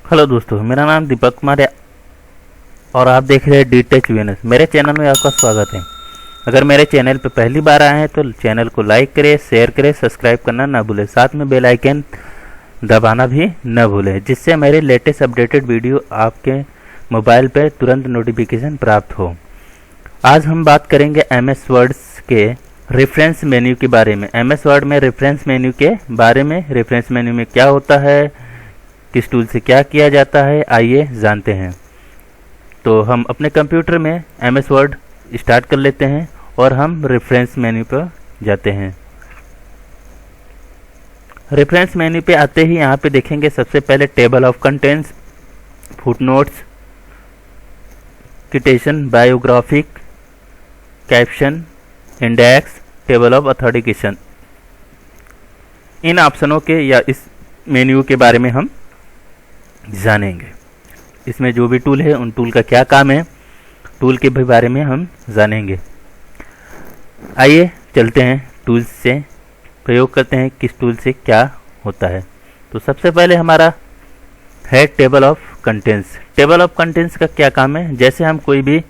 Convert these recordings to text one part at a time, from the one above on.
Hello दोस्तों, मेरा नाम दीपक कुमार है और आप देख रहे हैं डी टेक वीएनएस। मेरे चैनल में आपका स्वागत है। अगर मेरे चैनल पर पहली बार आए हैं तो चैनल को लाइक करें, शेयर करें, सब्सक्राइब करना ना भूलें। साथ में बेल आइकन दबाना भी न भूलें, जिससे मेरे लेटेस्ट अपडेटेड वीडियो आपके मोबाइल पर तुरंत नोटिफिकेशन प्राप्त हो। आज हम बात करेंगे एमएस वर्ड्स के रेफरेंस मेन्यू के बारे में। एमएस वर्ड में रेफरेंस मेन्यू के बारे में, रेफरेंस मेन्यू में क्या होता है, किस टूल से क्या किया जाता है, आइए जानते हैं। तो हम अपने कंप्यूटर में एमएस वर्ड स्टार्ट कर लेते हैं और हम रेफरेंस मेन्यू पर जाते हैं। रेफरेंस मेन्यू पे आते ही यहाँ पे देखेंगे सबसे पहले table of contents, footnotes, citation, biographic, caption, index, table of authentication. इन ऑप्शनों के या इस मेन्यू के बारे में हम जानेंगे। इसमें जो भी टूल है उन टूल का क्या काम है, टूल के भी बारे में हम जानेंगे। आइए चलते हैं टूल्स से, प्रयोग करते हैं किस टूल से क्या होता है। तो सबसे पहले हमारा है table of contents. Table of contents का क्या काम है, जैसे हम कोई भी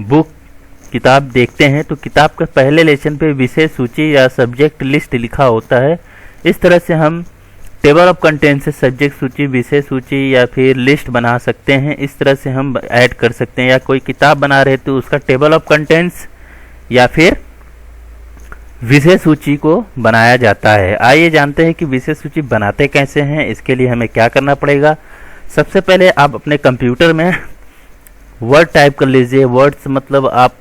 बुक किताब देखते हैं तो किताब के पहले लेसन पे विषय सूची या सब्जेक्ट लिस्ट लिखा होता है। इस तरह से हम टेबल ऑफ कंटेंट्स से सब्जेक्ट सूची, विषय सूची या फिर लिस्ट बना सकते हैं। इस तरह से हम ऐड कर सकते हैं। या कोई किताब बना रहे तो उसका टेबल ऑफ कंटेंट्स या फिर विषय सूची को बनाया जाता है। आइए जानते हैं कि विषय सूची बनाते कैसे हैं। इसके लिए हमें क्या करना पड़ेगा। सबसे पहले आप अपने कंप्यूटर में वर्ड टाइप कर लीजिए। वर्ड्स मतलब आप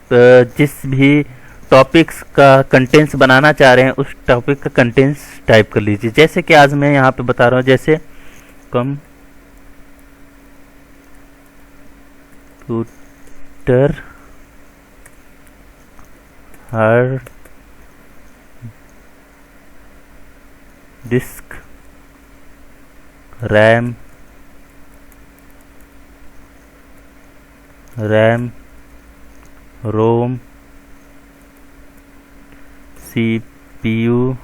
जिस भी टॉपिक्स का कंटेंट्स बनाना चाह रहे हैं उस टॉपिक का कंटेंट्स टाइप कर लीजिए। जैसे कि आज मैं यहाँ पे बता रहा हूँ, जैसे कंप्यूटर हार्ड डिस्क, रैम रोम, CPU।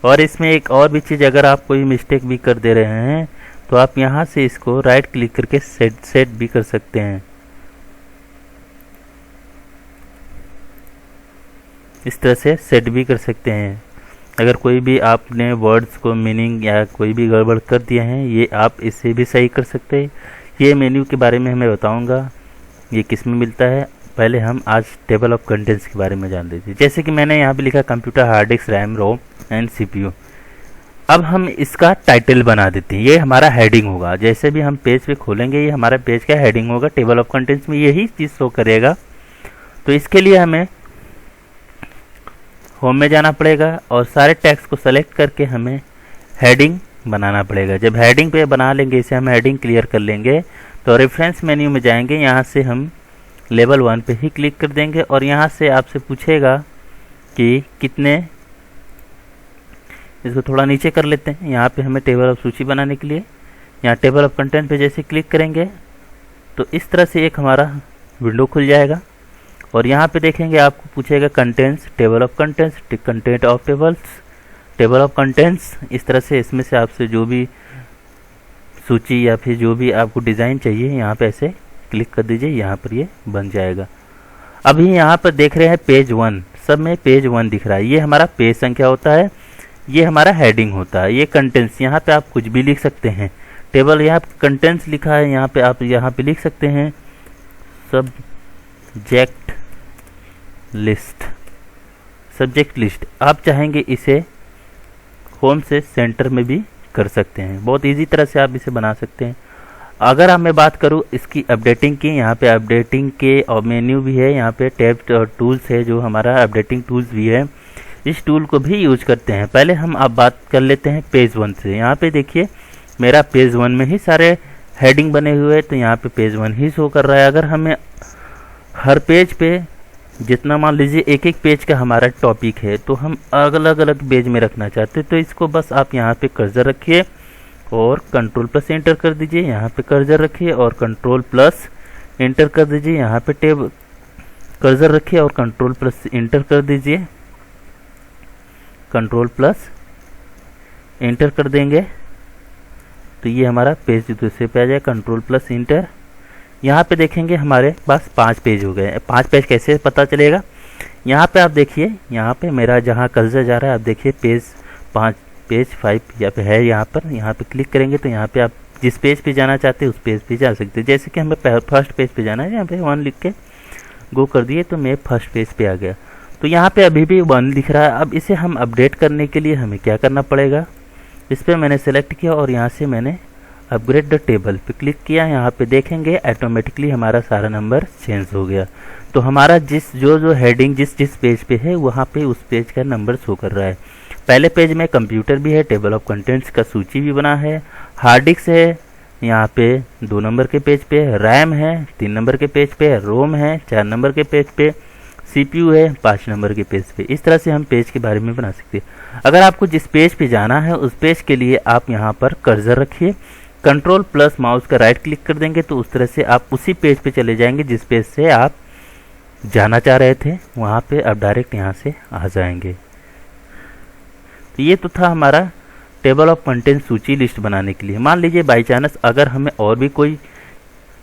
और इसमें एक और भी चीज़, अगर आप कोई मिस्टेक भी कर दे रहे हैं तो आप यहाँ से इसको राइट क्लिक करके सेट भी कर सकते हैं। इस तरह से सेट भी कर सकते हैं। अगर कोई भी आपने वर्ड्स को मीनिंग या कोई भी गड़बड़ कर दिए हैं, ये आप इससे भी सही कर सकते हैं। ये मेन्यू के बारे में हमें बताऊंगा ये किस में मिलता है। पहले हम आज टेबल ऑफ कंटेंट्स के बारे में जान लेते हैं। जैसे कि मैंने यहाँ पे लिखा computer hard disk, RAM, ROM and CPU। अब हम इसका टाइटल बना देते हैं। ये हमारा हेडिंग होगा। जैसे भी हम पेज पे खोलेंगे ये हमारा पेज का हेडिंग होगा। टेबल ऑफ कंटेंट्स में यही चीज़ शो करेगा। तो इसके लिए हमें होम में जाना पड़ेगा और सारे टेक्स्ट को सेलेक्ट करके हमें हेडिंग बनाना पड़ेगा। जब हेडिंग पे बना लेंगे, इसे हम हेडिंग क्लियर कर लेंगे तो रेफरेंस मेन्यू में जाएंगे। यहाँ से हम लेवल 1 पे ही क्लिक कर देंगे और यहाँ से आपसे पूछेगा कि कितने, इसको थोड़ा नीचे कर लेते हैं। यहाँ पे हमें टेबल ऑफ सूची बनाने के लिए यहाँ टेबल ऑफ कंटेंट पे जैसे क्लिक करेंगे तो इस तरह से एक हमारा विंडो खुल जाएगा। और यहाँ पे देखेंगे आपको पूछेगा contents, table of contents, content of tables, table of contents. इस तरह से इसमें से आपसे जो भी सूची या फिर जो भी आपको डिज़ाइन चाहिए यहाँ पे ऐसे क्लिक कर दीजिए, यहाँ पर ये बन जाएगा। अभी यहाँ पर देख रहे हैं पेज 1, सब में पेज 1 दिख रहा है। ये हमारा पेज संख्या होता है, ये हमारा हेडिंग होता है। ये कंटेंट्स, यहाँ पे आप कुछ भी लिख सकते हैं। टेबल यहाँ कंटेंट्स लिखा है, यहाँ पे आप यहाँ पे लिख सकते हैं सब्जेक्ट लिस्ट। सब्जेक्ट लिस्ट आप चाहेंगे इसे होम से सेंटर में भी कर सकते हैं। बहुत इजी तरह से आप इसे बना सकते हैं। अगर मैं बात करूँ इसकी अपडेटिंग की, यहाँ पे अपडेटिंग के और मेन्यू भी है। यहाँ पे टैब और टूल्स है, जो हमारा अपडेटिंग टूल्स भी है। इस टूल को भी यूज करते हैं। पहले हम अब बात कर लेते हैं पेज 1 से। यहाँ पे देखिए मेरा पेज 1 में ही सारे हेडिंग बने हुए हैं, तो यहाँ पे पेज 1 ही शो कर रहा है। अगर हमें हर पेज पे जितना, मान लीजिए एक एक पेज का हमारा टॉपिक है, तो हम अलग अलग पेज में रखना चाहते हैं, तो इसको बस आप यहाँ पे कर्सर रखिए और कंट्रोल प्लस एंटर कर दीजिए। यहाँ पे कर्सर रखिए और कंट्रोल प्लस एंटर कर दीजिए। यहाँ पे टेब कर्सर रखिए और कंट्रोल प्लस एंटर कर दीजिए। कंट्रोल प्लस एंटर कर देंगे तो ये हमारा पेज दूसरे पे आ जाए, कंट्रोल प्लस इंटर। यहाँ पे देखेंगे हमारे पास 5 पेज हो गए। 5 पेज कैसे पता चलेगा, यहाँ पे आप देखिए, यहाँ पे मेरा जहाँ कर्सर जा रहा है आप देखिए पेज 5 पेज 5 यहाँ पे है। यहाँ पे क्लिक करेंगे तो यहाँ पे आप जिस पेज पे जाना चाहते हैं उस पेज पे जा सकते हैं। जैसे कि हमें फर्स्ट पेज पे जाना है, यहाँ पे 1 लिख के गो कर दिए तो मैं फर्स्ट पेज पे आ गया। तो यहाँ पे अभी भी 1 लिख रहा है। अब इसे हम अपडेट करने के लिए हमें क्या करना पड़ेगा, इस पर मैंने सेलेक्ट किया और यहाँ से मैंने अपग्रेड द टेबल पे क्लिक किया। यहाँ पे देखेंगे ऑटोमेटिकली हमारा सारा नंबर चेंज हो गया। तो हमारा जो हेडिंग जिस पेज पे है वहाँ पे उस पेज का नंबर शो कर रहा है। पहले पेज में कंप्यूटर भी है, टेबल ऑफ कंटेंट्स का सूची भी बना है, हार्ड डिस्क है यहाँ पे 2 नंबर के पेज पे, रैम है 3 नंबर के पेज पे, रोम है 4 नंबर के पेज पे, CPU है 5 नंबर के पेज पे। इस तरह से हम पेज के बारे में बना सकते हैं। अगर आपको जिस पेज पे जाना है उस पेज के लिए आप यहाँ पर कर्सर रखिए, कंट्रोल प्लस माउस का राइट क्लिक कर देंगे तो उस तरह से आप उसी पेज पे चले जाएंगे जिस पेज से आप जाना चाह रहे थे, वहाँ पे आप डायरेक्ट यहाँ से आ जाएंगे। तो ये तो था हमारा टेबल ऑफ कंटेंट सूची लिस्ट बनाने के लिए। मान लीजिए बाई चांस अगर हमें और भी कोई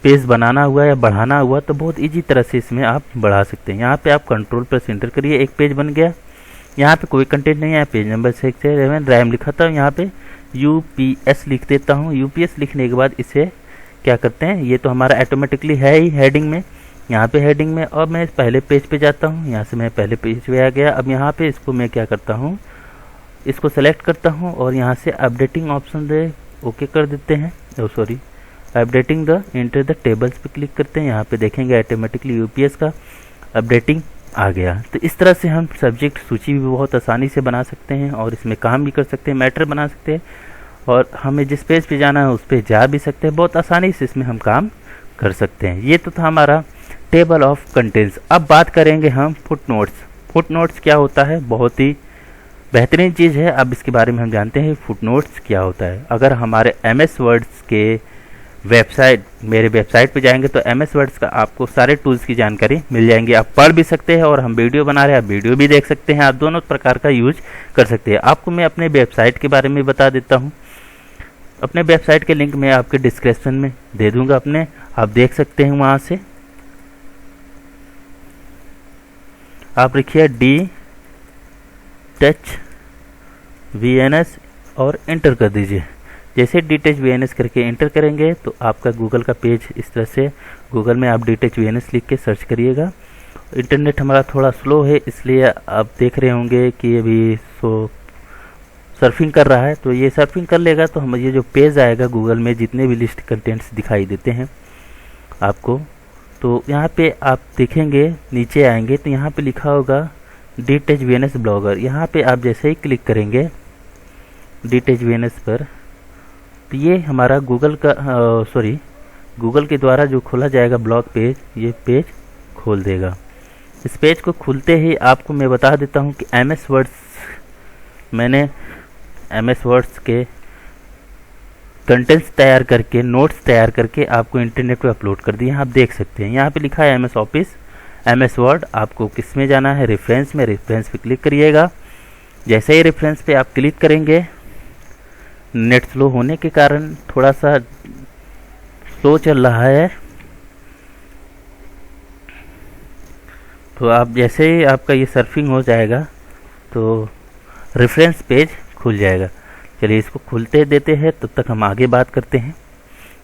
पेज बनाना हुआ या बढ़ाना हुआ तो बहुत इजी तरह से इसमें आप बढ़ा सकते हैं। यहाँ पे आप कंट्रोल प्लस एंटर करिए, एक पेज बन गया। यहाँ पे कोई कंटेंट नहीं है, पेज नंबर 6 से रैम लिखा था, यहाँ पे UPS लिख देता हूँ। UPS लिखने के बाद इसे क्या करते हैं, ये तो हमारा ऑटोमेटिकली है ही हेडिंग में, यहाँ पे हेडिंग में। अब मैं पहले पेज पे जाता हूँ, यहाँ से मैं पहले पेज पे आ गया। अब यहाँ पे इसको मैं क्या करता हूँ, इसको सेलेक्ट करता हूँ और यहाँ से अपडेटिंग ऑप्शन दे ओके कर देते हैं। Sorry, updating the enter the tables पे क्लिक करते हैं। यहाँ पे देखेंगे ऑटोमेटिकली UPS का अपडेटिंग आ गया। तो इस तरह से हम सब्जेक्ट सूची भी बहुत आसानी से बना सकते हैं और इसमें काम भी कर सकते हैं, मैटर बना सकते हैं और हमें जिस पेज पे जाना है उस पे जा भी सकते हैं। बहुत आसानी से इसमें हम काम कर सकते हैं। ये तो था हमारा टेबल ऑफ कंटेंट्स। अब बात करेंगे हम फुटनोट्स। फुटनोट्स क्या होता है, बहुत ही बेहतरीन चीज़ है। अब इसके बारे में हम जानते हैं फुटनोट्स क्या होता है। अगर हमारे MS वर्ड्स के मेरे वेबसाइट पे जाएंगे तो MS वर्ड्स का आपको सारे टूल्स की जानकारी मिल जाएंगी। आप पढ़ भी सकते हैं और हम वीडियो बना रहे हैं, आप वीडियो भी देख सकते हैं। आप दोनों प्रकार का यूज कर सकते हैं। आपको मैं अपने वेबसाइट के बारे में बता देता हूँ। अपने वेबसाइट के लिंक मैं आपके डिस्क्रिप्शन में दे दूंगा अपने, आप देख सकते हैं वहाँ से। आप लिखिए DTouch-VNS और इंटर कर दीजिए। जैसे DTouch-VNS करके इंटर करेंगे तो आपका गूगल का पेज इस तरह से, गूगल में आप DTouch-VNS लिख के सर्च करिएगा। इंटरनेट हमारा थोड़ा स्लो है इसलिए आप देख रहे होंगे कि अभी सर्फिंग कर रहा है। तो ये सर्फिंग कर लेगा तो हम ये जो पेज आएगा गूगल में जितने भी लिस्ट कंटेंट्स दिखाई देते हैं आपको, तो यहाँ पे आप देखेंगे नीचे आएंगे तो यहाँ पे लिखा होगा DTouch-VNS ब्लॉगर। यहाँ पे आप जैसे ही क्लिक करेंगे DTouch-VNS पर तो ये हमारा गूगल के द्वारा जो खोला जाएगा ब्लॉग पेज, ये पेज खोल देगा। इस पेज को खुलते ही आपको मैं बता देता हूँ कि मैंने MS वर्ड्स के कंटेंट्स तैयार करके, नोट्स तैयार करके आपको इंटरनेट पे अपलोड कर दिए हैं। आप देख सकते हैं यहाँ पे लिखा है MS ऑफिस, MS वर्ड। आपको किस में जाना है, रेफरेंस में। रेफरेंस पे क्लिक करिएगा। जैसे ही रेफरेंस पे आप क्लिक करेंगे, नेट स्लो होने के कारण थोड़ा सा स्लो चल रहा है, तो आप जैसे ही आपका ये सर्फिंग हो जाएगा तो रेफरेंस पेज खुल जाएगा। चलिए इसको खुलते देते हैं, तब तक हम आगे बात करते हैं।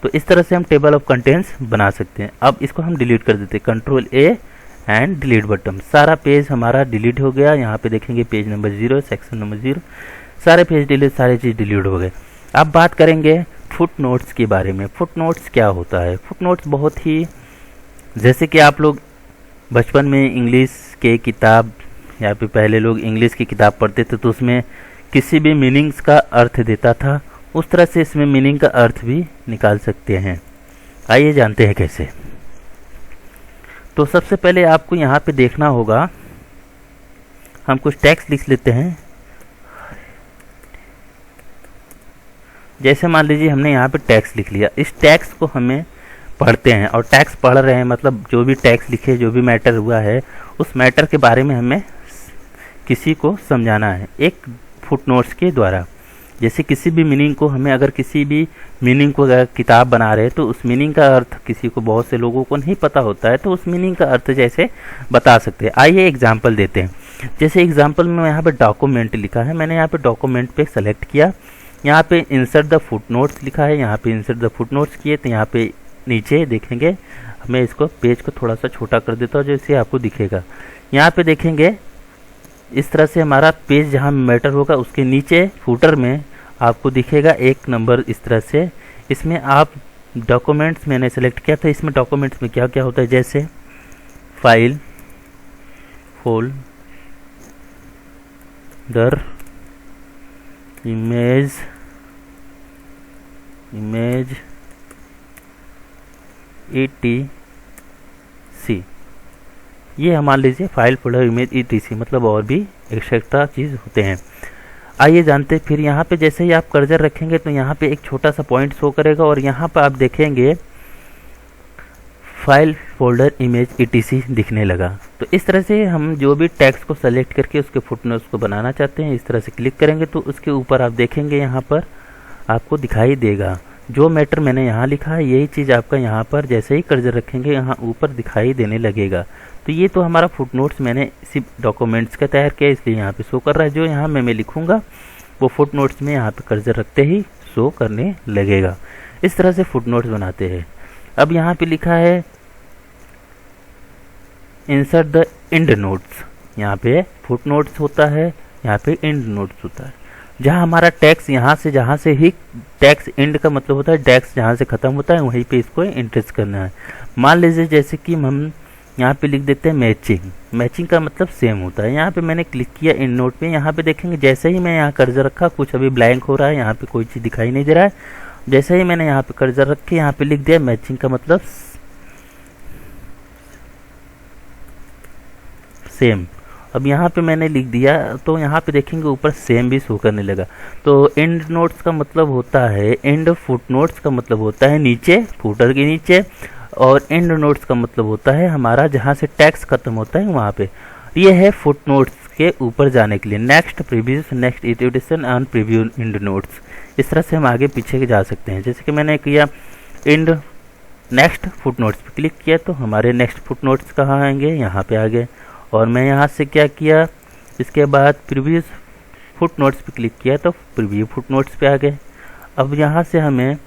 तो इस तरह से हम टेबल ऑफ कंटेंट्स बना सकते हैं। अब इसको हम डिलीट कर देते हैं, control A and delete button. सारा पेज हमारा डिलीट हो गया। यहाँ पे देखेंगे पेज नंबर 0, सेक्शन नंबर 0, सारे पेज डिलीट, सारे चीज़ डिलीट हो गए। अब बात करेंगे फुटनोट्स के बारे में। फुटनोट्स क्या होता है, फुटनोट्स बहुत ही, जैसे कि आप लोग बचपन में इंग्लिश के किताब या फिर पहले लोग इंग्लिश की किताब पढ़ते थे तो उसमें किसी भी मीनिंग्स का अर्थ देता था, उस तरह से इसमें मीनिंग का अर्थ भी निकाल सकते हैं। आइए जानते हैं कैसे। तो सबसे पहले आपको यहाँ पे देखना होगा, हम कुछ टेक्स्ट लिख लेते हैं। जैसे मान लीजिए हमने यहाँ पे टेक्स्ट लिख लिया, इस टेक्स्ट को हमें पढ़ते हैं और टेक्स्ट पढ़ रहे हैं, मतलब जो भी टेक्स्ट लिखे, जो भी मैटर हुआ है उस मैटर के बारे में हमें किसी को समझाना है एक फुटनोट्स के द्वारा। जैसे किसी भी मीनिंग को हमें, अगर किसी भी मीनिंग को अगर किताब बना रहे हैं तो उस मीनिंग का अर्थ किसी को, बहुत से लोगों को नहीं पता होता है, तो उस मीनिंग का अर्थ जैसे बता सकते हैं। आइए एग्जाम्पल देते हैं। जैसे एग्जाम्पल में यहाँ पे डॉक्यूमेंट लिखा है, मैंने यहाँ पे डॉक्यूमेंट पे सेलेक्ट किया, यहाँ पे इंसर्ट द फुटनोट्स लिखा है, यहाँ पे इंसर्ट द फुटनोट्स किए, तो यहाँ पे नीचे देखेंगे, मैं इसको पेज को थोड़ा सा छोटा कर देता हूँ जैसे आपको दिखेगा। यहाँ पे देखेंगे इस तरह से हमारा पेज जहाँ मैटर होगा उसके नीचे फूटर में आपको दिखेगा एक नंबर इस तरह से। इसमें आप डॉक्यूमेंट्स मैंने सेलेक्ट किया था, इसमें डॉक्यूमेंट्स में क्या क्या होता है, जैसे फाइल, फोल्डर, इमेज, ETC, ये मान लीजिए फाइल, फोल्डर, इमेज, ETC, मतलब और भी एक्स्ट्रा चीज़ होते हैं। आइए जानते फिर यहाँ पे जैसे ही आप कर्सर रखेंगे तो यहाँ पे एक छोटा सा पॉइंट शो करेगा और यहाँ पर आप देखेंगे फाइल, फोल्डर, इमेज, ETC दिखने लगा। तो इस तरह से हम जो भी टेक्स्ट को सेलेक्ट करके उसके फुटनोट्स को बनाना चाहते हैं, इस तरह से क्लिक करेंगे तो उसके ऊपर आप देखेंगे यहाँ पर आपको दिखाई देगा जो मैटर मैंने यहाँ लिखा है, यही चीज़ आपका यहाँ पर जैसे ही कर्सर रखेंगे यहाँ ऊपर दिखाई देने लगेगा। तो ये तो हमारा फुटनोट्स मैंने इसी डॉक्यूमेंट्स का तैयार किया, इसलिए यहाँ पे शो कर रहा है। जो यहाँ मैं लिखूँगा वो फुटनोट्स में यहाँ पे कर्सर रखते ही शो करने लगेगा। इस तरह से फुटनोट्स बनाते हैं। अब यहाँ पे लिखा है इंसर्ट द एंड नोट्स, यहाँ पे फुटनोट्स होता है, यहाँ पे एंड नोट्स होता है। जहाँ हमारा टैक्स यहाँ से, जहाँ से ही टैक्स एंड का मतलब होता है टैक्स जहाँ से ख़त्म होता है वहीं पे इसको इंटरेस्ट करना है। मान लीजिए जैसे कि हम यहाँ पे लिख देते हैं मैचिंग, मैचिंग का मतलब सेम होता है। यहाँ पे मैंने क्लिक किया एंड नोट पे, यहाँ पे देखेंगे जैसे ही मैं यहाँ कर्सर रखा कुछ अभी ब्लैंक हो रहा है, यहाँ पे कोई चीज़ दिखाई नहीं दे रहा है। जैसे ही मैंने यहाँ पे कर्सर रख के यहाँ पे लिख दिया मैचिंग का मतलब सेम, अब यहाँ पे मैंने लिख दिया तो यहाँ पे देखेंगे ऊपर सेम भी शो करने लगा। तो एंड नोट्स का मतलब होता है, एंड फुटनोट्स का मतलब होता है नीचे, फुटर के नीचे, और एंड नोट्स का मतलब होता है हमारा जहाँ से टेक्स्ट खत्म होता है वहाँ पे। ये है फुटनोट्स के ऊपर जाने के लिए। Next, previous, next iteration and preview and notes, इस तरह से हम आगे पीछे जा सकते हैं। जैसे कि मैंने किया एंड नेक्स्ट फुटनोट्स पे क्लिक किया तो हमारे नेक्स्ट फुटनोट्स कहाँ आएंगे, यहाँ पे आ गए। और मैं यहाँ से क्या किया, इसके बाद प्रीवियस फुटनोट्स पे क्लिक किया तो प्रीव्यू फुटनोट्स पे आ गए। अब यहाँ से हमें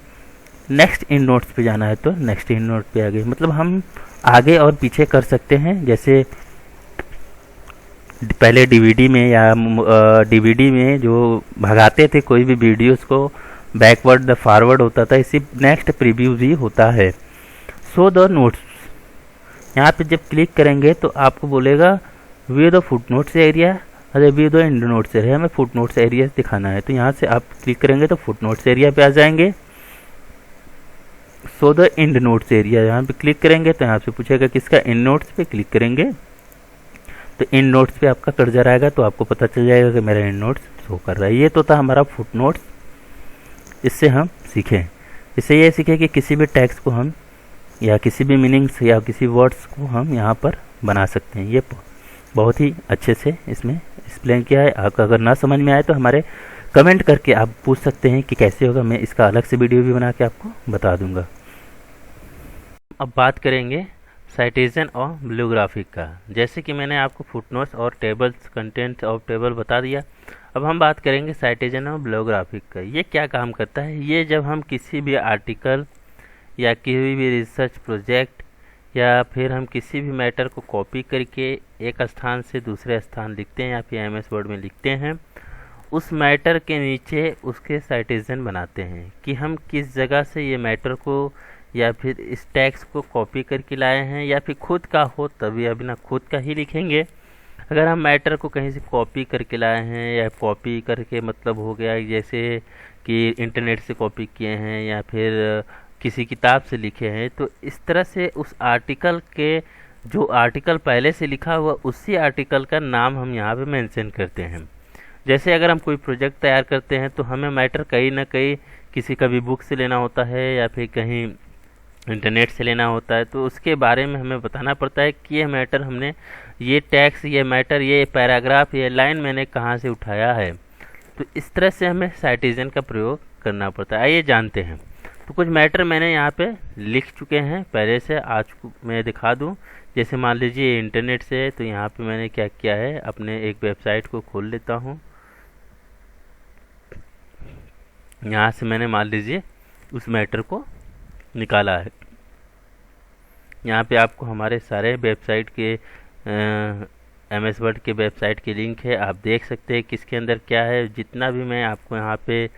नेक्स्ट एंड नोट्स पे जाना है तो नेक्स्ट एंड नोट पे आ गए। मतलब हम आगे और पीछे कर सकते हैं। जैसे पहले डीवीडी में या डीवीडी में जो भगाते थे कोई भी वीडियोस को, बैकवर्ड फॉरवर्ड होता था, इसी नेक्स्ट प्रीव्यू भी होता है। सो द नोट्स, यहाँ पे जब क्लिक करेंगे तो आपको बोलेगा व्यू द फुटनोट्स एरिया, अरे view the end notes area, हमें फुटनोट्स एरिया दिखाना है। तो यहाँ से आप क्लिक करेंगे तो फुटनोट्स एरिया पे आ जाएंगे। So the end notes area, यहाँ पे क्लिक करेंगे तो यहाँ से पूछेगा किसका, एंड नोट्स पे क्लिक करेंगे तो एंड नोट्स पे आपका कर्सर आएगा तो आपको पता चल जाएगा कि मेरा एंड नोट्स शो कर रहा है। ये तो था हमारा फुटनोट्स। इससे हम सीखें, इससे ये सीखें कि किसी भी टेक्स्ट को हम या किसी भी मीनिंग्स या किसी वर्ड्स को हम यहाँ पर बना सकते हैं। ये बहुत ही अच्छे से इसमें एक्सप्लेन किया है। आपका अगर ना समझ में आए तो हमारे कमेंट करके आप पूछ सकते हैं कि कैसे होगा, मैं इसका अलग से वीडियो भी बना के आपको बता दूंगा। अब बात करेंगे साइटेशन और बिब्लियोग्राफिक का। जैसे कि मैंने आपको फुटनोट्स और टेबल्स, कंटेंट ऑफ टेबल बता दिया। अब हम बात करेंगे साइटेशन और बिब्लियोग्राफिक का। ये क्या काम करता है, ये जब हम किसी भी आर्टिकल या किसी भी रिसर्च प्रोजेक्ट या फिर हम किसी भी मैटर को कॉपी करके एक स्थान से दूसरे स्थान लिखते हैं या फिर एमएस वर्ड में लिखते हैं, उस मैटर के नीचे उसके साइटेशन बनाते हैं कि हम किस जगह से ये मैटर को या फिर इस टेक्स्ट को कॉपी करके लाए हैं, या फिर खुद का हो तभी अभी ना खुद का ही लिखेंगे। अगर हम मैटर को कहीं से कॉपी करके लाए हैं या कॉपी करके मतलब हो गया जैसे कि इंटरनेट से कॉपी किए हैं या फिर किसी किताब से लिखे हैं, तो इस तरह से उस आर्टिकल के जो आर्टिकल पहले से लिखा हुआ उसी आर्टिकल का नाम हम यहाँ पे मेंशन करते हैं। जैसे अगर हम कोई प्रोजेक्ट तैयार करते हैं तो हमें मैटर कहीं ना कहीं किसी का भी बुक से लेना होता है या फिर कहीं इंटरनेट से लेना होता है, तो उसके बारे में हमें बताना पड़ता है कि ये मैटर हमने, ये टेक्स्ट, ये मैटर, ये पैराग्राफ, ये लाइन मैंने कहाँ से उठाया है। तो इस तरह से हमें साइटेशन का प्रयोग करना पड़ता है। आइए जानते हैं। तो कुछ मैटर मैंने यहाँ पे लिख चुके हैं पहले से, आज मैं दिखा दूँ। जैसे मान लीजिए इंटरनेट से है, तो यहाँ पे मैंने क्या किया है, अपने एक वेबसाइट को खोल लेता हूँ। यहाँ से मैंने मान लीजिए उस मैटर को निकाला है। यहाँ पे आपको हमारे सारे वेबसाइट के MS वर्ड के वेबसाइट की लिंक है, आप देख सकते हैं किसके अंदर क्या है। जितना भी मैं आपको यहाँ पे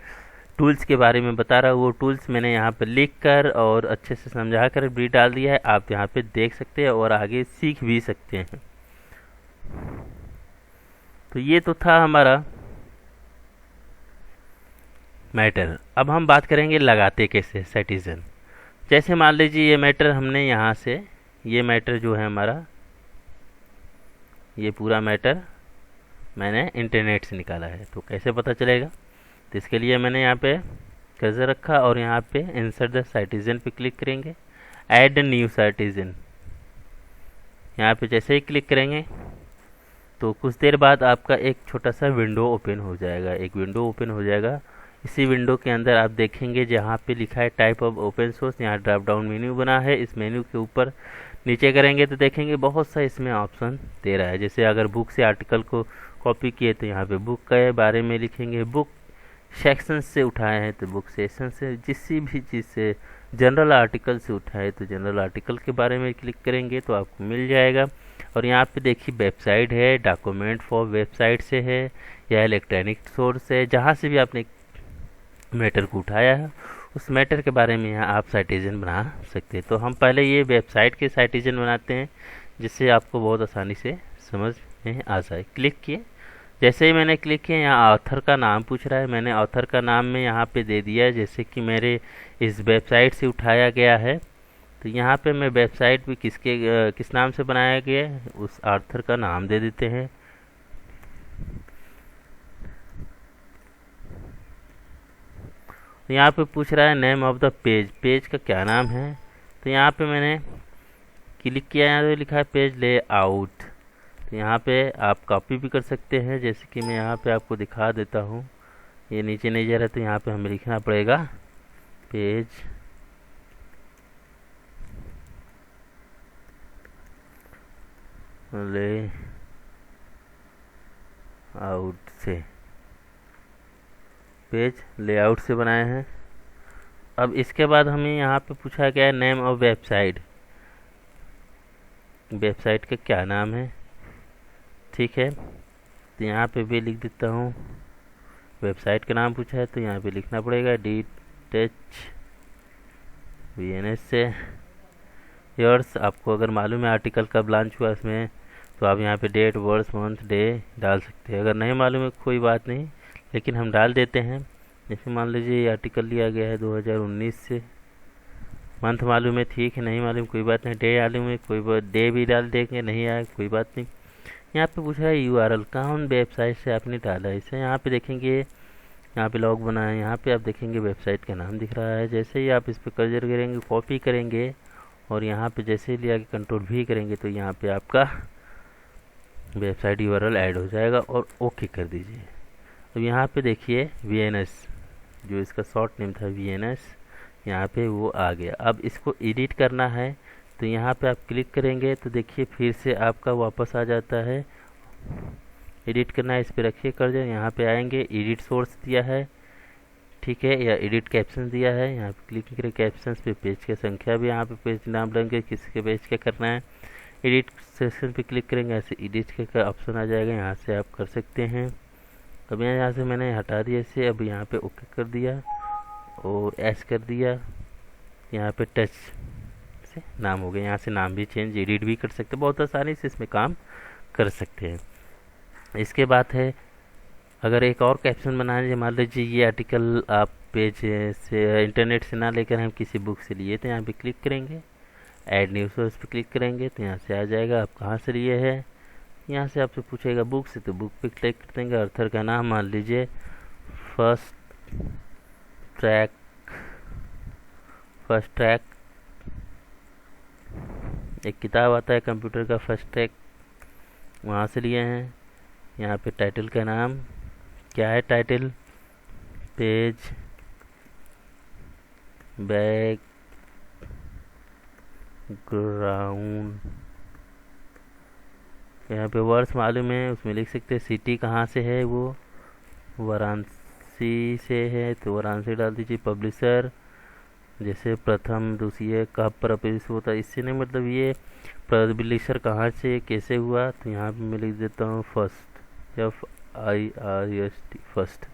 टूल्स के बारे में बता रहा हूँ, वो टूल्स मैंने यहाँ पे लिख कर और अच्छे से समझा कर भी डाल दिया है। आप यहाँ पे देख सकते हैं और आगे सीख भी सकते हैं। तो ये तो था हमारा मैटर। अब हम बात करेंगे लगाते कैसे साइटेशन। जैसे मान लीजिए ये मैटर हमने यहाँ से, ये मैटर जो है हमारा, ये पूरा मैटर मैंने इंटरनेट से निकाला है। तो कैसे पता चलेगा, तो इसके लिए मैंने यहाँ पे कर्सर रखा और यहाँ पे इंसर्ट द साइटेशन पे क्लिक करेंगे। ऐड न्यू साइटेशन, यहाँ पे जैसे ही क्लिक करेंगे तो कुछ देर बाद आपका एक छोटा सा विंडो ओपन हो जाएगा। एक विंडो ओपन हो जाएगा। इसी विंडो के अंदर आप देखेंगे जहाँ पे लिखा है टाइप ऑफ ओपन सोर्स, यहाँ ड्रॉप डाउन मेन्यू बना है। इस मेन्यू के ऊपर नीचे करेंगे तो देखेंगे बहुत सा इसमें ऑप्शन दे रहा है। जैसे अगर बुक से आर्टिकल को कॉपी किए तो यहाँ पे बुक के बारे में लिखेंगे, बुक सेक्शन से उठाए हैं तो बुक सेक्शन से, किसी भी चीज़ से जनरल आर्टिकल से उठाए तो जनरल आर्टिकल के बारे में क्लिक करेंगे तो आपको मिल जाएगा। और यहाँ पे देखिए वेबसाइट है, डॉक्यूमेंट फॉर वेबसाइट से है या इलेक्ट्रॉनिक सोर्स है, जहाँ से भी आपने मैटर को उठाया है उस मैटर के बारे में यहाँ आप साइटेशन बना सकते हैं। तो हम पहले ये वेबसाइट के साइटेशन बनाते हैं जिससे आपको बहुत आसानी से समझ में आ जाए। क्लिक किए, जैसे ही मैंने क्लिक किया यहाँ ऑथर का नाम पूछ रहा है, मैंने ऑथर का नाम में यहाँ पे दे दिया है जैसे कि मेरे इस वेबसाइट से उठाया गया है। तो यहाँ पे मैं वेबसाइट भी किस नाम से बनाया गया है उस ऑथर का नाम दे देते हैं। यहाँ पे पूछ रहा है name of the page, page का क्या नाम है। तो यहाँ पे मैंने क्लिक किया, यहाँ पे लिखा है पेज लेआउट। तो यहाँ पे आप कॉपी भी कर सकते हैं, जैसे कि मैं यहाँ पे आपको दिखा देता हूँ। ये नीचे नहीं जा रहा तो यहाँ पे हमें लिखना पड़ेगा पेज लेआउट से, पेज लेआउट से बनाए हैं। अब इसके बाद हमें यहाँ पे पूछा गया है नेम ऑफ वेबसाइट, वेबसाइट का क्या नाम है। ठीक है, तो यहाँ पे भी लिख देता हूँ, वेबसाइट का नाम पूछा है तो यहाँ पे लिखना पड़ेगा DTHVNS से ईयर्स। आपको अगर मालूम है आर्टिकल कब लॉन्च हुआ इसमें तो आप यहाँ पे डेट, वर्ष, मंथ, डे डाल सकते हैं। अगर नहीं मालूम है कोई बात नहीं, लेकिन हम डाल देते हैं। जैसे मान लीजिए ये आर्टिकल लिया गया है 2019 से, मंथ मालूम है ठीक है, नहीं मालूम कोई बात नहीं, डे मालूम है कोई बात, डे भी डाल देंगे, नहीं आया कोई बात नहीं। यहाँ पे पूछा है URL, कौन वेबसाइट से आपने डाला है इसे। यहाँ पे देखेंगे, यहाँ पे लॉग बना है, यहाँ पे आप देखेंगे वेबसाइट का नाम दिख रहा है। जैसे ही आप इस पर कर्सर करेंगे, कॉपी करेंगे और यहाँ पे जैसे ही लिया के कंट्रोल V करेंगे तो यहाँ पे आपका वेबसाइट URL ऐड हो जाएगा और ओके कर दीजिए। अब यहाँ पे देखिए VNS, जो इसका शॉर्ट नेम था VNS, यहाँ पे वो आ गया। अब इसको एडिट करना है तो यहाँ पे आप क्लिक करेंगे तो देखिए फिर से आपका वापस आ जाता है। एडिट करना है, इस पर रखिए कर्सर, यहाँ पे आएंगे, एडिट सोर्स दिया है ठीक है, या एडिट कैप्शन दिया है। यहाँ पे क्लिक करें कैप्शन पे, पेज की संख्या भी यहाँ पे पेज नाम लेंगे, किसके पेज क्या करना है। एडिट सेक्शन पे क्लिक करेंगे, ऐसे एडिट का ऑप्शन आ जाएगा, यहाँ से आप कर सकते हैं। अब यहाँ से मैंने हटा दिया इसे, अब यहाँ पे ओके कर दिया और एस कर दिया, यहाँ पे टच से नाम हो गया। यहाँ से नाम भी चेंज एडिट भी कर सकते हैं, बहुत आसानी से इसमें काम कर सकते हैं। इसके बाद है अगर एक और कैप्शन बनाना, मान लीजिए ये आर्टिकल आप पेज से इंटरनेट से ना लेकर हम किसी बुक से लिए, तो यहाँ पे क्लिक करेंगे, ऐड न्यू सोर्स पे क्लिक करेंगे तो यहाँ से आ जाएगा आप कहाँ से लिए है। यहाँ से आपसे पूछेगा बुक से, तो बुक पे क्लिक कर देंगे। ऑथर का नाम मान लीजिए फर्स्ट ट्रैक, एक किताब आता है कंप्यूटर का फर्स्ट ट्रैक, वहाँ से लिए हैं। यहाँ पे टाइटल का नाम क्या है टाइटल, पेज बैकग्राउंड। यहाँ पे वर्ड्स मालूम है, उसमें लिख सकते हैं सिटी कहाँ से है, वो वाराणसी से है तो वाराणसी डाल दीजिए। पब्लिशर जैसे प्रथम द्वितीय कब पब्लिश होता है, इससे नहीं मतलब ये पब्लिशर कहाँ से कैसे हुआ, तो यहाँ पे मैं लिख देता हूँ फर्स्ट, FIRST फर्स्ट।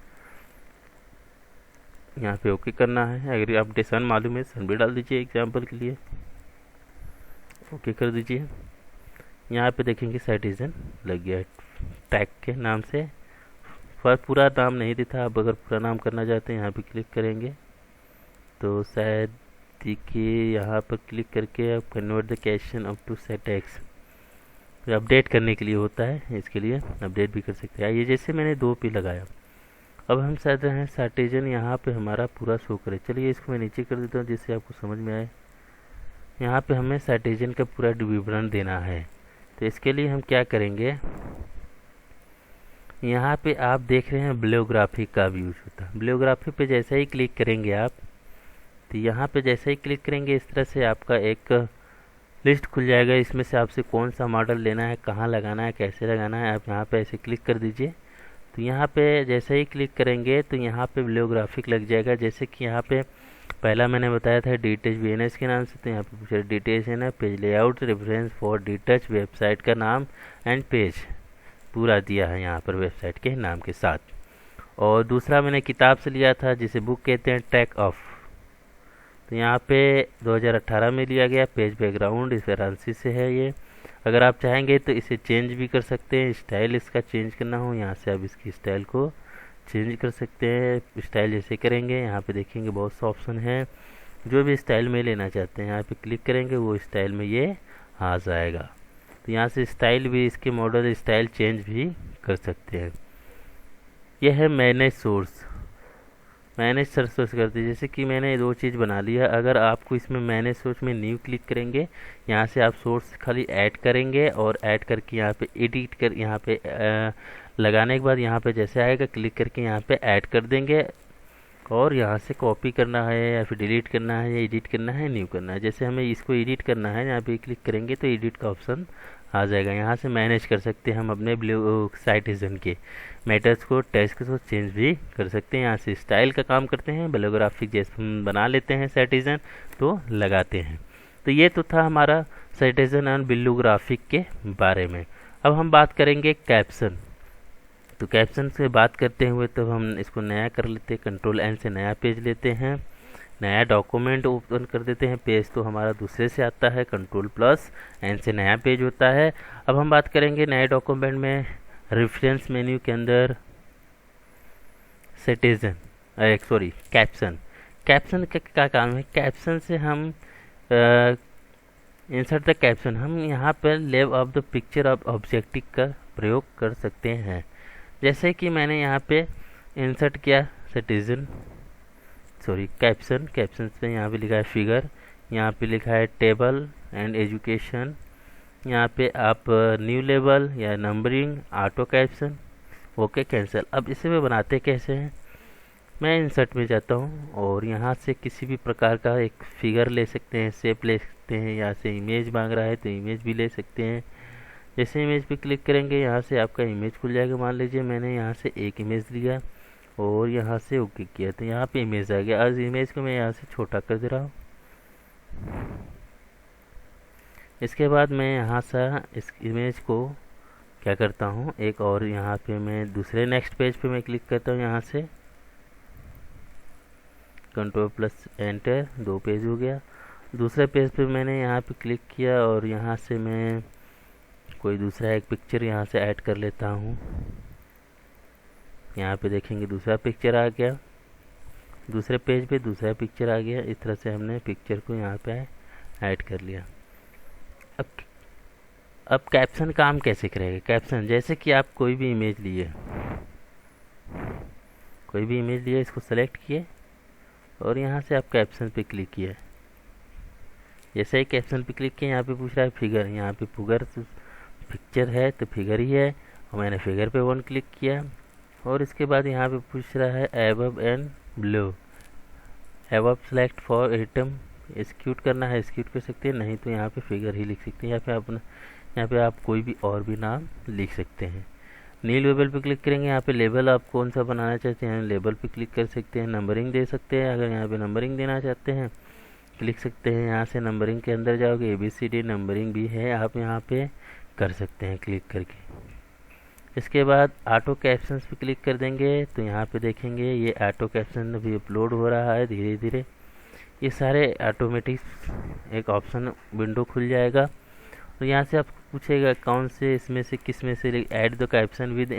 यहाँ पे ओके करना है। अगर आप सन मालूम है सन भी डाल दीजिए एग्जाम्पल के लिए, ओके कर दीजिए। यहाँ पे देखेंगे सिटीजन लग गया टैग के नाम से, पर पूरा नाम नहीं देता। आप अगर पूरा नाम करना चाहते हैं यहाँ पे क्लिक करेंगे तो शायद देखिए यहाँ पर क्लिक करके आप convert the caption up to सेटेक्स अपडेट करने के लिए होता है, इसके लिए अपडेट भी कर सकते हैं। ये जैसे मैंने 2 पे लगाया, अब हम चाहते हैं सिटीजन यहाँ पे हमारा पूरा शो करे। चलिए इसको मैं नीचे कर देता हूँ जिससे आपको समझ में आए। यहाँ पे हमें सिटीजन का पूरा विवरण देना है, तो इसके लिए हम क्या करेंगे, यहाँ पे आप देख रहे हैं बिब्लियोग्राफी का भी यूज होता है। बिब्लियोग्राफी पे जैसे ही क्लिक करेंगे आप, तो यहाँ पे जैसे ही क्लिक करेंगे इस तरह से आपका एक लिस्ट खुल जाएगा। इसमें से आपसे कौन सा मॉडल लेना है, कहाँ लगाना है, कैसे लगाना है, आप यहाँ पे ऐसे क्लिक कर दीजिए। तो यहाँ पे जैसे ही क्लिक करेंगे तो यहाँ पे बिब्लियोग्राफिक लग जाएगा। जैसे कि यहाँ पे पहला मैंने बताया था डीटच VNS के नाम से, तो यहाँ पे पूछा डीटेच है ना, page layout reference for detach, website का नाम एंड पेज पूरा दिया है यहाँ पर वेबसाइट के नाम के साथ। और दूसरा मैंने किताब से लिया था जिसे बुक कहते हैं, टैग ऑफ, तो यहाँ पे 2018 में लिया गया। पेज बैकग्राउंड इस वाराणसी से है ये। अगर आप चाहेंगे तो इसे चेंज भी कर सकते हैं, स्टाइल इसका चेंज करना हो यहाँ से आप इसकी स्टाइल को चेंज कर सकते हैं। स्टाइल जैसे करेंगे यहाँ पे देखेंगे बहुत सा ऑप्शन है, जो भी स्टाइल में लेना चाहते हैं यहाँ पे क्लिक करेंगे वो स्टाइल में ये आ जाएगा। तो यहाँ से स्टाइल भी, इसके मॉडल स्टाइल चेंज भी कर सकते हैं। यह है मैनेज सोर्स, मैनेज सोर्स करते हैं। जैसे कि मैंने 2 चीज़ बना लिया, अगर आपको इसमें मैनेज सोर्स में न्यू क्लिक करेंगे, यहाँ से आप सोर्स खाली ऐड करेंगे और ऐड करके यहाँ पे एडिट कर, यहाँ पे लगाने के बाद यहाँ पे जैसे आएगा क्लिक करके यहाँ पे ऐड कर देंगे। और यहाँ से कॉपी करना है या फिर डिलीट करना है या एडिट करना है, न्यू करना है। जैसे हमें इसको एडिट करना है, यहाँ पे क्लिक करेंगे तो एडिट का ऑप्शन आ जाएगा। यहाँ से मैनेज कर सकते हैं हम अपने सिटीजन के मैटर्स को, टेक्स्ट को चेंज भी कर सकते हैं। यहाँ से स्टाइल का काम करते हैं, बिब्लियोग्राफिक जैसे हम बना लेते हैं सिटीजन तो लगाते हैं। तो ये तो था हमारा सिटीजन एंड बिब्लियोग्राफिक के बारे में। अब हम बात करेंगे कैप्शन। तो कैप्शन से बात करते हुए तो हम इसको नया कर लेते हैं, Ctrl+N से नया पेज लेते हैं, नया डॉक्यूमेंट ओपन कर देते हैं। पेज तो हमारा दूसरे से आता है, Ctrl+N से नया पेज होता है। अब हम बात करेंगे नए डॉक्यूमेंट में रेफरेंस मेन्यू के अंदर सिटीजन कैप्शन। कैप्शन का क्या काम है, कैप्शन से हम इंसर्ट द कैप्शन, हम यहाँ पर लेव of the picture of objective का प्रयोग कर सकते हैं। जैसे कि मैंने यहाँ पे इंसर्ट किया कैप्शन, कैप्शन पे यहाँ पे लिखा है फिगर, यहाँ पे लिखा है टेबल एंड एजुकेशन, यहाँ पे आप न्यू लेवल या numbering, auto caption, okay cancel. अब इसे में बनाते कैसे हैं, मैं इंसर्ट में जाता हूँ और यहाँ से किसी भी प्रकार का एक फिगर ले सकते हैं, शेप ले सकते हैं, यहाँ से इमेज मांग रहा है तो इमेज भी ले सकते हैं। जैसे इमेज पे क्लिक करेंगे यहाँ से आपका इमेज खुल जाएगा। मान लीजिए मैंने यहाँ से एक इमेज लिया और यहाँ से ओके किया तो यहाँ पे इमेज आ गया। आज इमेज को मैं यहाँ से छोटा कर दे रहा हूँ। इसके बाद मैं यहाँ से इस इमेज को क्या करता हूँ, एक और यहाँ पे मैं दूसरे नेक्स्ट पेज पे मैं क्लिक करता हूँ। यहाँ से Ctrl+Enter, 2 पेज हो गया। दूसरे पेज पे मैंने यहाँ पे क्लिक किया और यहाँ से मैं कोई दूसरा एक पिक्चर यहाँ से ऐड कर लेता हूँ। यहाँ पे देखेंगे दूसरा पिक्चर आ गया, दूसरे पेज पे दूसरा पिक्चर आ गया। इस तरह से हमने पिक्चर को यहाँ पे ऐड कर लिया। अब कैप्शन काम कैसे करेगा। कैप्शन जैसे कि आप कोई भी इमेज लिए, इसको सेलेक्ट किए और यहाँ से आप कैप्शन पे क्लिक किए। जैसे ही कैप्शन पे क्लिक किया यहाँ पे पूछ रहा है फिगर, यहाँ पे पिक्चर है तो फिगर ही है और मैंने फिगर पे 1 क्लिक किया और इसके बाद यहाँ पे पूछ रहा है above and below. Above select for item execute करना है, एक्सिक्यूट कर सकते हैं, नहीं तो यहाँ पे फिगर ही लिख सकते हैं। यहाँ पे आप कोई भी और भी नाम लिख सकते हैं। न्यू लेबल पे क्लिक करेंगे, यहाँ पे लेबल आप कौन सा बनाना चाहते हैं लेबल पे क्लिक कर सकते हैं। नंबरिंग दे सकते हैं, अगर यहाँ पे नंबरिंग देना चाहते हैं लिख सकते हैं। यहाँ से नंबरिंग के अंदर जाओगे, ABCD नंबरिंग भी है, आप यहाँ पे कर सकते हैं क्लिक करके। इसके बाद ऑटो कैप्शंस पे क्लिक कर देंगे तो यहाँ पे देखेंगे ये ऑटो कैप्शन अभी अपलोड हो रहा है धीरे धीरे। ये सारे ऑटोमेटिक एक ऑप्शन विंडो खुल जाएगा और यहाँ से आपको पूछेगा कौन से इसमें से किस में से add the caption with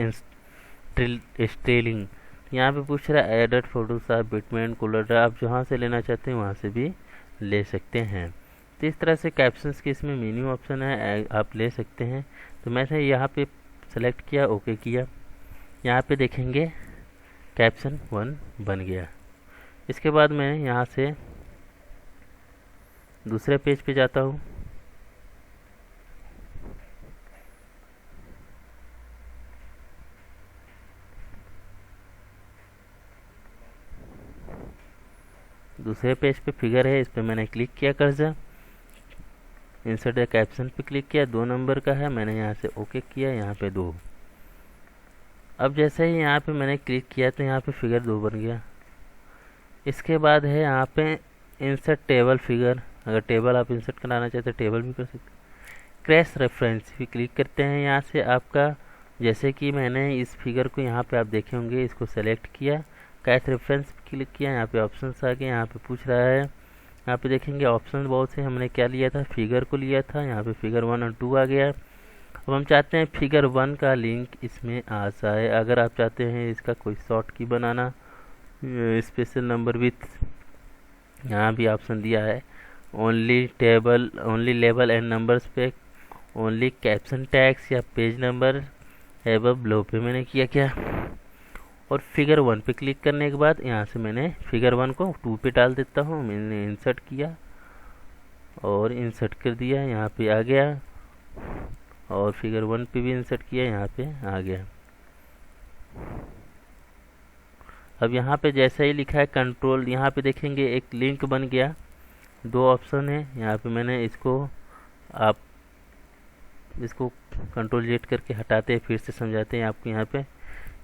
styling. यहाँ पे पूछ रहा है added photos of bitmap colour, आप जहाँ से लेना चाहते हैं वहाँ से भी ले सकते हैं। तो इस तरह से कैप्शंस के इसमें मेन्यू ऑप्शन है, आप ले सकते हैं। तो मैंने यहाँ पे सेलेक्ट किया, ओके किया, यहाँ पे देखेंगे कैप्शन 1 बन गया। इसके बाद मैं यहाँ से दूसरे पेज पे जाता हूँ। दूसरे पेज पे फिगर है, इस पे मैंने क्लिक किया कर्सर, इंसर्ट द कैप्शन पे क्लिक किया, 2 नंबर का है, मैंने यहाँ से ओके किया, यहाँ पे 2। अब जैसे ही यहाँ पे मैंने क्लिक किया तो यहाँ पे फिगर 2 बन गया। इसके बाद है यहाँ पे इंसर्ट टेबल फिगर, अगर टेबल आप इंसर्ट कराना चाहते हैं टेबल भी कर सकते हैं। क्रैश रेफरेंस भी क्लिक करते हैं, यहाँ से आपका जैसे कि मैंने इस फिगर को यहाँ पे आप देखे होंगे, इसको सेलेक्ट किया, क्रैश रेफरेंस क्लिक किया, यहाँ पे ऑप्शंस आ गए। यहाँ पे पूछ रहा है, यहाँ पे देखेंगे ऑप्शन बहुत से, हमने क्या लिया था फिगर को लिया था, यहाँ पे फिगर 1 और 2 आ गया। अब हम चाहते हैं फिगर 1 का लिंक इसमें आ जाए। अगर आप चाहते हैं इसका कोई शॉर्ट की बनाना, स्पेशल नंबर विथ, यहाँ भी ऑप्शन दिया है, only table, only label and numbers पे, ओनली कैप्शन टैग्स या पेज नंबर एबव बिलो पे मैंने किया क्या। और फिगर 1 पे क्लिक करने के बाद यहाँ से मैंने फिगर 1 को 2 पे डाल देता हूँ। मैंने इंसर्ट किया और इंसर्ट कर दिया, यहाँ पे आ गया, और फिगर 1 पे भी इंसर्ट किया, यहाँ पे आ गया। अब यहाँ पे जैसा ही लिखा है कंट्रोल, यहाँ पे देखेंगे एक लिंक बन गया, 2 ऑप्शन है। यहाँ पे मैंने इसको कंट्रोल जेट करके हटाते हैं, फिर से समझाते हैं आपको।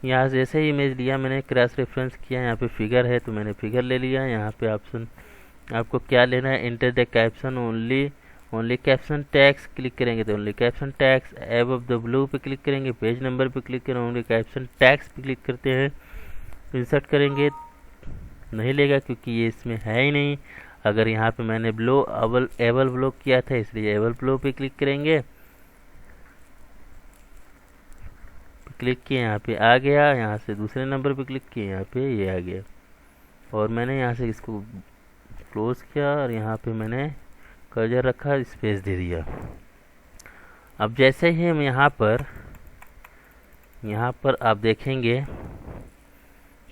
यहाँ जैसे ही इमेज लिया मैंने, क्रॉस रेफरेंस किया, यहाँ पे फिगर है तो मैंने फिगर ले लिया। यहाँ पे ऑप्शन आपको क्या लेना है, enter the caption only caption tags click करेंगे तो only caption tags, above the below पे क्लिक करेंगे, पेज नंबर पे क्लिक करेंगे, ओनली कैप्शन टैग्स पे क्लिक करते हैं, इंसर्ट करेंगे, नहीं लेगा क्योंकि ये इसमें है ही नहीं। अगर यहाँ पे मैंने एबल बिलो किया था इसलिए एबल बिलो पे क्लिक करेंगे, क्लिक किए, यहाँ पे आ गया। यहाँ से दूसरे नंबर पे क्लिक किए, यहाँ पे ये आ गया, और मैंने यहाँ से इसको क्लोज किया और यहाँ पे मैंने कर्सर रखा, स्पेस दे दिया। अब जैसे ही हम यहाँ पर आप देखेंगे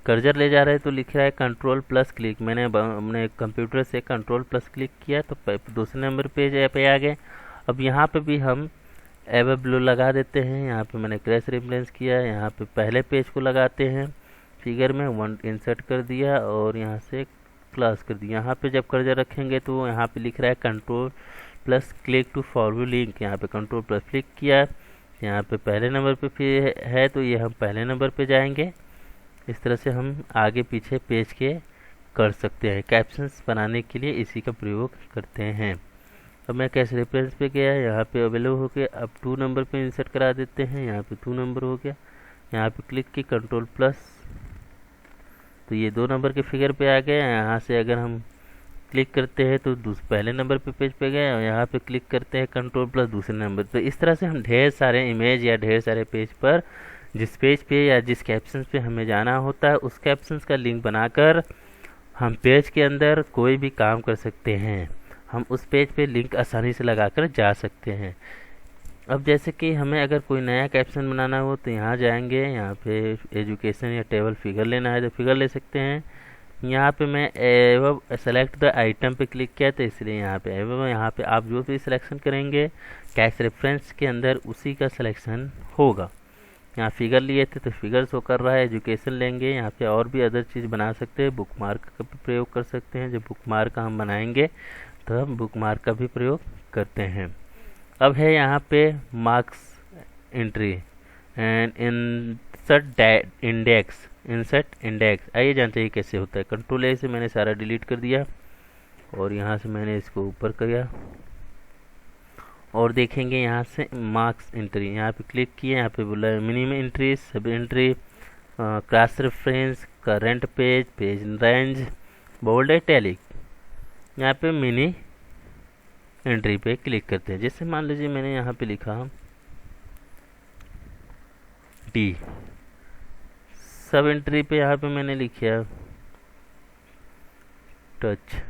कर्सर ले जा रहे हैं तो लिख रहा है कंट्रोल प्लस क्लिक। मैंने अपने कंप्यूटर से कंट्रोल प्लस क्लिक किया तो दूसरे नंबर पेज पे आ गए। अब यहाँ पे भी हम एबव बिलो लगा देते हैं। यहाँ पे मैंने क्रॉस रेफरेंस किया, यहाँ पे पहले पेज को लगाते हैं, फिगर में 1 इंसर्ट कर दिया और यहाँ से क्लास कर दिया। यहाँ पे जब कर्सर रखेंगे तो यहाँ पे लिख रहा है control plus click to forward link. यहाँ पे कंट्रोल प्लस क्लिक किया, यहाँ पे पहले नंबर पे है तो ये हम पहले नंबर पे जाएंगे। इस तरह से हम आगे पीछे पेज के कर सकते हैं। कैप्शंस बनाने के लिए इसी का प्रयोग करते हैं। अब मैं कैश रेफरेंस पे गया, यहाँ पे अवेलेबल हो गया। अब 2 नंबर पे इंसर्ट करा देते हैं, यहाँ पे 2 नंबर हो गया। यहाँ पे क्लिक की कंट्रोल प्लस तो ये 2 नंबर के फिगर पे आ गए। यहाँ से अगर हम क्लिक करते हैं तो पहले नंबर पे पेज पे गए और यहाँ पे क्लिक करते हैं कंट्रोल प्लस दूसरे नंबर। तो इस तरह से हम ढेर सारे इमेज या ढेर सारे पेज पर जिस पेज पे या जिस कैप्शन पे हमें जाना होता है उस कैप्शन का लिंक बनाकर हम पेज के अंदर कोई भी काम कर सकते हैं। हम उस पेज पे लिंक आसानी से लगाकर जा सकते हैं। अब जैसे कि हमें अगर कोई नया कैप्शन बनाना हो तो यहाँ जाएंगे, यहाँ पे एजुकेशन या टेबल फिगर लेना है तो फिगर ले सकते हैं। यहाँ पे मैं एबव सेलेक्ट द आइटम पे क्लिक किया तो इसलिए यहाँ पे एबव, यहाँ पे आप जो भी सिलेक्शन करेंगे कैश रेफरेंस के अंदर उसी का सिलेक्शन होगा। यहाँ फिगर लिए थे तो फिगर शो कर रहा है। एजुकेशन लेंगे, यहाँ पे और भी अदर चीज़ बना सकते हैं। बुक मार्क का भी प्रयोग कर सकते हैं। जब बुक मार्क का हम बनाएंगे तो हम बुक मार्क का भी प्रयोग करते हैं। अब है यहाँ पे marks entry and insert index. आइए जानते हैं कैसे होता है। कंट्रोल ए से मैंने सारा डिलीट कर दिया और यहाँ से मैंने इसको ऊपर किया और देखेंगे यहाँ से मार्क्स एंट्री, यहाँ पे क्लिक किए, यहाँ पे बोला है minimum entry, subentry, class reference, current page, page range, bold italic. यहाँ पे मिनी एंट्री पे क्लिक करते हैं। जैसे मान लीजिए मैंने यहाँ पे लिखा डी, सब एंट्री पे यहाँ पे मैंने लिखा टच।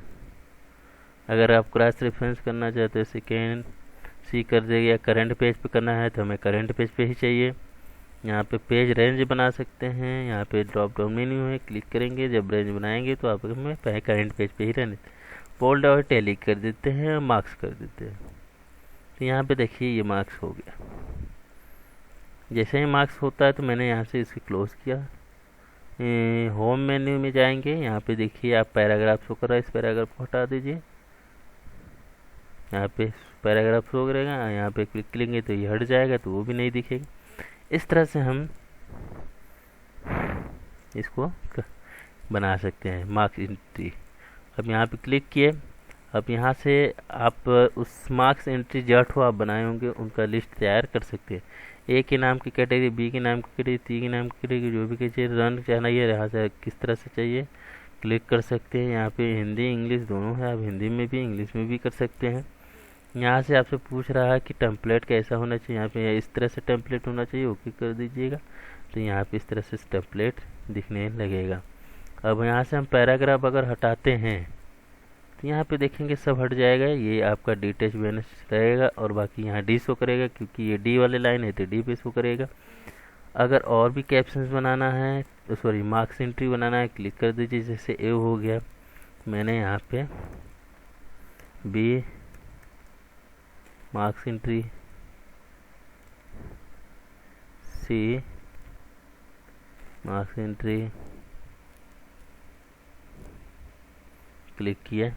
अगर आप क्रॉस रेफरेंस करना चाहते हो सेकेंड सी कर देगा, या करंट पेज पे करना है तो हमें करंट पेज पे ही चाहिए। यहाँ पे पेज रेंज बना सकते हैं। यहाँ पे ड्रॉप डाउन मेन्यू है, क्लिक करेंगे, जब रेंज बनाएंगे तो आप हमें पहले करंट पेज पे ही रहने, बोल्ड और इटैलिक कर देते हैं, मार्क्स कर देते हैं। तो यहाँ पे देखिए ये मार्क्स हो गया। जैसे ही मार्क्स होता है तो मैंने यहाँ से इसे क्लोज किया। होम मेन्यू में जाएंगे, यहाँ पे देखिए आप पैराग्राफ शो कर रहा है, इस पैराग्राफ को हटा दीजिए। यहाँ पे पैराग्राफ शो करेगा, यहाँ पे क्लिक करेंगे तो ये हट जाएगा, तो वो भी नहीं दिखेगा। इस तरह से हम इसको बना सकते हैं मार्क्स एंट्री। अब यहाँ पे क्लिक किए। अब यहाँ से आप उस मार्क्स एंट्री जो आप बनाए होंगे उनका लिस्ट तैयार कर सकते हैं। ए के नाम की कैटेगरी, बी के नाम की कैटेगरी, सी के नाम की कैटेगरी, जो भी चाहिए, रन चाहना ये यहाँ से किस तरह से चाहिए क्लिक कर सकते हैं। यहाँ पे हिंदी इंग्लिश दोनों है, आप हिंदी में भी इंग्लिश में भी कर सकते हैं। यहाँ से आपसे पूछ रहा है कि टेम्पलेट कैसा होना चाहिए, यहाँ पे इस तरह से टेम्पलेट होना चाहिए, ओके कर दीजिएगा। तो यहाँ पे इस तरह से टेम्पलेट दिखने लगेगा। अब यहाँ से हम पैराग्राफ अगर हटाते हैं तो यहाँ पे देखेंगे सब हट जाएगा। ये आपका डी टच बैलेंस रहेगा और बाकी यहाँ डी शो करेगा, क्योंकि ये डी वाले लाइन है तो डी पे शो करेगा। अगर और भी कैप्शंस बनाना है तो सॉरी मार्क्स एंट्री बनाना है, क्लिक कर दीजिए। जैसे ए हो गया, मैंने यहाँ पे बी मार्क्स एंट्री, सी मार्क्स एंट्री क्लिक किया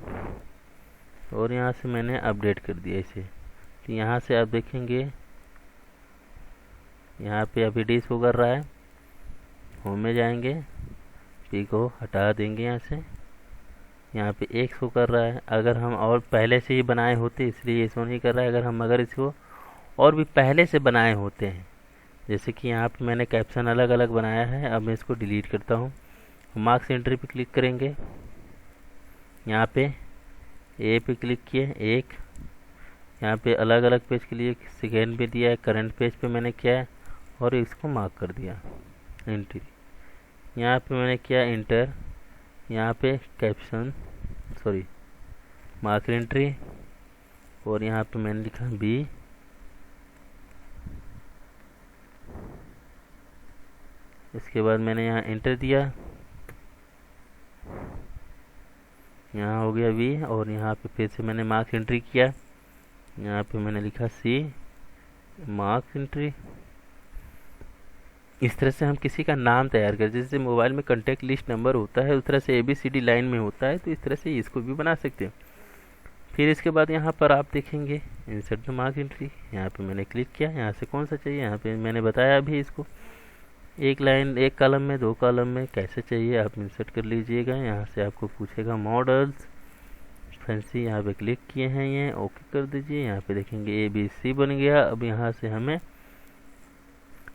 और यहाँ से मैंने अपडेट कर दिया इसे। तो यहाँ से आप देखेंगे यहाँ पे अभी डी शो कर रहा है। होम में जाएंगे, पी को हटा देंगे यहाँ से, यहाँ पे एक शो कर रहा है। अगर हम और पहले से ही बनाए होते इसलिए ये शो नहीं कर रहा है। अगर इसको और भी पहले से बनाए होते हैं, जैसे कि यहाँ पे मैंने कैप्शन अलग अलग बनाया है, अब मैं इसको डिलीट करता हूँ। मार्क्स एंट्री पे क्लिक करेंगे, यहाँ पे ए पे क्लिक किए, एक यहाँ पे अलग अलग पेज के लिए सेकेंड पे दिया है, करंट पेज पे मैंने किया है और इसको मार्क कर दिया एंट्री। यहाँ पे मैंने किया इंटर, यहाँ पे कैप्शन सॉरी मार्क एंट्री और यहाँ पे मैंने लिखा बी, इसके बाद मैंने यहाँ इंटर दिया, यहाँ हो गया वी और यहाँ पे फिर से मैंने मार्क्स एंट्री किया। यहाँ पे मैंने लिखा सी मार्क्स एंट्री। इस तरह से हम किसी का नाम तैयार कर, जैसे मोबाइल में कॉन्टैक्ट लिस्ट नंबर होता है उस तरह से ABCD लाइन में होता है, तो इस तरह से इसको भी बना सकते हैं। फिर इसके बाद यहाँ पर आप देखेंगे इंसर्ट मार्क्स एंट्री, यहाँ पे मैंने क्लिक किया। यहाँ से कौन सा चाहिए, यहाँ पे मैंने बताया अभी इसको एक लाइन एक कॉलम में, दो कॉलम में कैसे चाहिए आप इंसर्ट कर लीजिएगा। यहाँ से आपको पूछेगा मॉडल्स फैंसी, यहाँ पे क्लिक किए हैं, ये ओके कर दीजिए। यहाँ पे देखेंगे ABC बन गया। अब यहाँ से हमें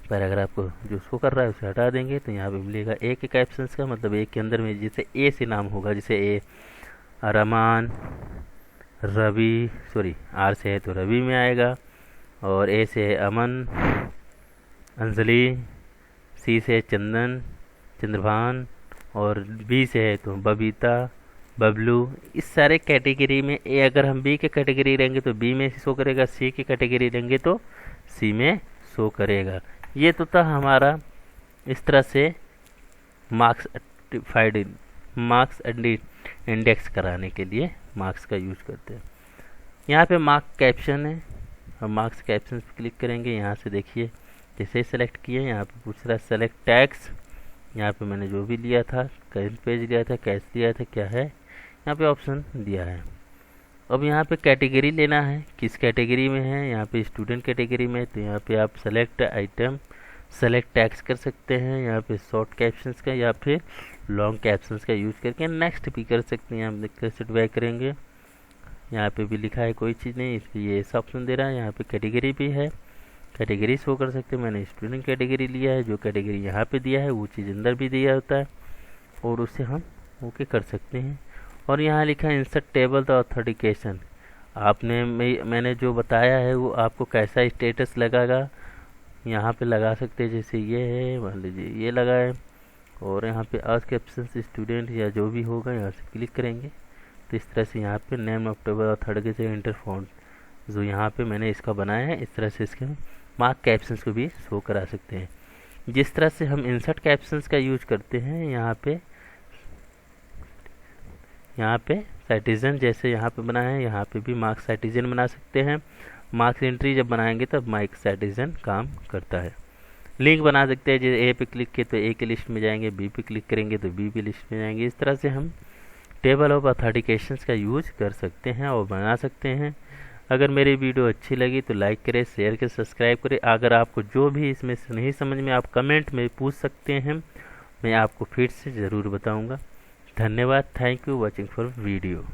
पैराग्राफ को जो शो कर रहा है उसे हटा देंगे, तो यहाँ पे मिलेगा एक कैप्शंस का मतलब एक के अंदर में जैसे ए से नाम होगा, जैसे ए रमान, रवि सॉरी आर से है तो रवि में आएगा, और ए से है अमन, अंजलि, सी से चंदन, चंद्रभान, और बी से है तो बबीता, बबलू। इस सारे कैटेगरी में ए अगर हम बी के कैटेगरी रहेंगे तो बी में शो करेगा, सी की कैटेगरी रहेंगे तो सी में शो करेगा। ये तो था हमारा इस तरह से मार्क्स इंडेक्स कराने के लिए मार्क्स का यूज करते हैं। यहाँ पे मार्क कैप्शन है, हम मार्क्स कैप्शन पे क्लिक करेंगे। यहाँ से देखिए जैसे ही सेलेक्ट किए यहाँ पे पूछ रहा है सेलेक्ट टैक्स, यहाँ पे मैंने जो भी लिया था, करेंट पेज लिया था, कैश लिया था, क्या है यहाँ पे ऑप्शन दिया है। अब यहाँ पे कैटेगरी लेना है, किस कैटेगरी में है, यहाँ पे स्टूडेंट कैटेगरी में, तो यहाँ पे आप सेलेक्ट आइटम सेलेक्ट टैक्स कर सकते हैं, यहाँ पे शॉर्ट कैप्शंस का या फिर लॉन्ग कैप्शंस का यूज करके नेक्स्ट भी कर सकते हैं। हम सेट बैक करेंगे, यहाँ पे भी लिखा है कोई चीज़ नहीं, इसलिए ये ऐसा ऑप्शन दे रहा है। यहाँ पे कैटेगरी भी है, कैटेगरी शो कर सकते हैं। मैंने स्टूडेंट कैटेगरी लिया है, जो कैटेगरी यहाँ पे दिया है वो चीज़ अंदर भी दिया होता है और उससे हम ओके कर सकते हैं। और यहाँ लिखा है इंसर्ट टेबल द ऑथेंटिकेशन। आपने मैंने जो बताया है वो आपको कैसा स्टेटस लगागा यहाँ पे लगा सकते हैं, जैसे ये है, मान लीजिए ये लगा है, और यहाँ पे आस्क एब्सेंस स्टूडेंट या जो भी होगा यहाँ से क्लिक करेंगे तो इस तरह से यहाँ पे name of table authentication inter font जो यहाँ पे मैंने इसका बनाया है, इस तरह से इसके मार्क कैप्शंस को भी शो करा सकते हैं। जिस तरह से हम इंसर्ट कैप्शंस का यूज करते हैं यहाँ पे साइटिजन जैसे यहाँ पे बनाया है, यहाँ पे भी मार्क्स साइटिजन बना सकते हैं। मार्क्स एंट्री जब बनाएंगे तब मार्क साइटिजन काम करता है। लिंक बना सकते हैं, जैसे ए पे क्लिक किए तो ए की लिस्ट में जाएंगे, बी पे क्लिक करेंगे तो बी की लिस्ट में जाएंगे। इस तरह से हम टेबल ऑफ ऑथेंटिकेशंस का यूज कर सकते हैं और बना सकते हैं। अगर मेरी वीडियो अच्छी लगी तो लाइक करें, शेयर करें, सब्सक्राइब करें। अगर आपको जो भी इसमें से नहीं समझ में आप कमेंट में पूछ सकते हैं, मैं आपको फिर से ज़रूर बताऊंगा। धन्यवाद। Thank you watching for video.